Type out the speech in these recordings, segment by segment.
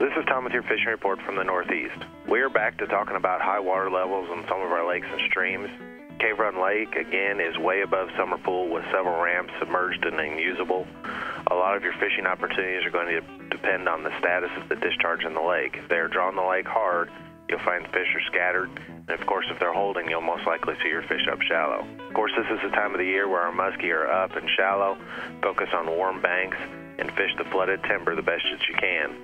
This is Tom with your fishing report from the Northeast. We are back to talking about high water levels on some of our lakes and streams. Cave Run Lake, again, is way above summer pool with several ramps submerged and unusable. A lot of your fishing opportunities are going to depend on the status of the discharge in the lake. If they are drawing the lake hard, you'll find fish are scattered, and of course if they're holding, you'll most likely see your fish up shallow. Of course, this is the time of the year where our muskie are up and shallow. Focus on warm banks and fish the flooded timber the best that you can.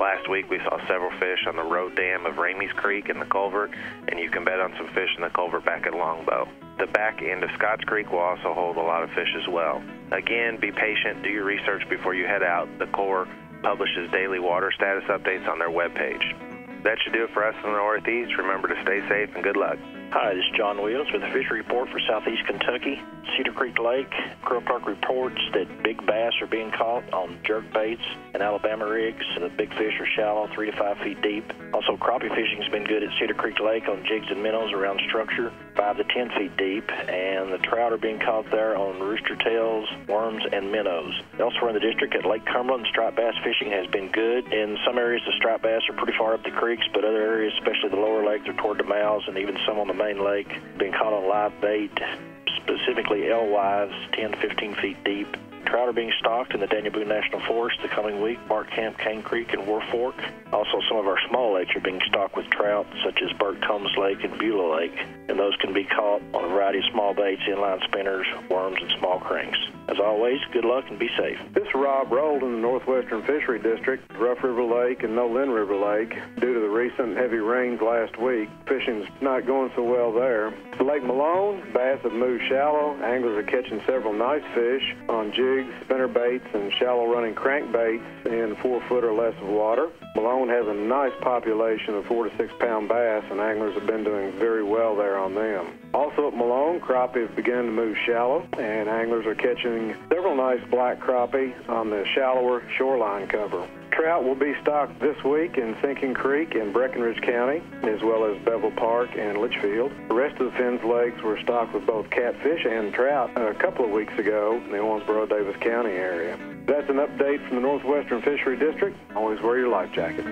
Last week we saw several fish on the road dam of Ramey's Creek in the culvert, and you can bet on some fish in the culvert back at Longbow. The back end of Scotts Creek will also hold a lot of fish as well. Again, be patient, do your research before you head out. The Corps publishes daily water status updates on their webpage. That should do it for us in the Northeast. Remember to stay safe and good luck. Hi, this is John Williams with the Fishery Report for Southeast Kentucky. Cedar Creek Lake, Crow Clark reports that big bass are being caught on jerk baits and Alabama rigs. The big fish are shallow, 3 to 5 feet deep. Also, crappie fishing has been good at Cedar Creek Lake on jigs and minnows around structure, 5 to 10 feet deep. And the trout are being caught there on rooster tails, worms, and minnows. Elsewhere in the district at Lake Cumberland, striped bass fishing has been good. In some areas, the striped bass are pretty far up the creeks, but other areas, especially the lower lakes, are toward the mouths, and even some on the main lake, being caught on live bait, specifically alewives, 10 to 15 feet deep. Trout are being stocked in the Daniel Boone National Forest the coming week, Bark Camp, Cane Creek, and Wolf Fork. Also, some of our small lakes are being stocked with trout, such as Burt Combs Lake and Beulah Lake, and those can be caught on a variety of small baits, inline spinners, worms, and small cranks. As always, good luck and be safe. This is Rob Rold in the Northwestern Fishery District, Rough River Lake and Nolin River Lake. Due to the recent heavy rains last week, fishing's not going so well there. Lake Malone, bass have moved shallow. Anglers are catching several nice fish on jigs, spinner baits, and shallow running crankbaits in 4 foot or less of water. Malone has a nice population of 4 to 6 pound bass, and anglers have been doing very well there on them. Also at Malone, crappie have begun to move shallow, and anglers are catching several nice black crappie on the shallower shoreline cover. Trout will be stocked this week in Sinking Creek in Breckinridge County, as well as Bevel Park and Litchfield. The rest of the Finns Lakes were stocked with both catfish and trout a couple of weeks ago in the Owensboro-Davis County area. That's an update from the Northwestern Fishery District. Always wear your life jacket.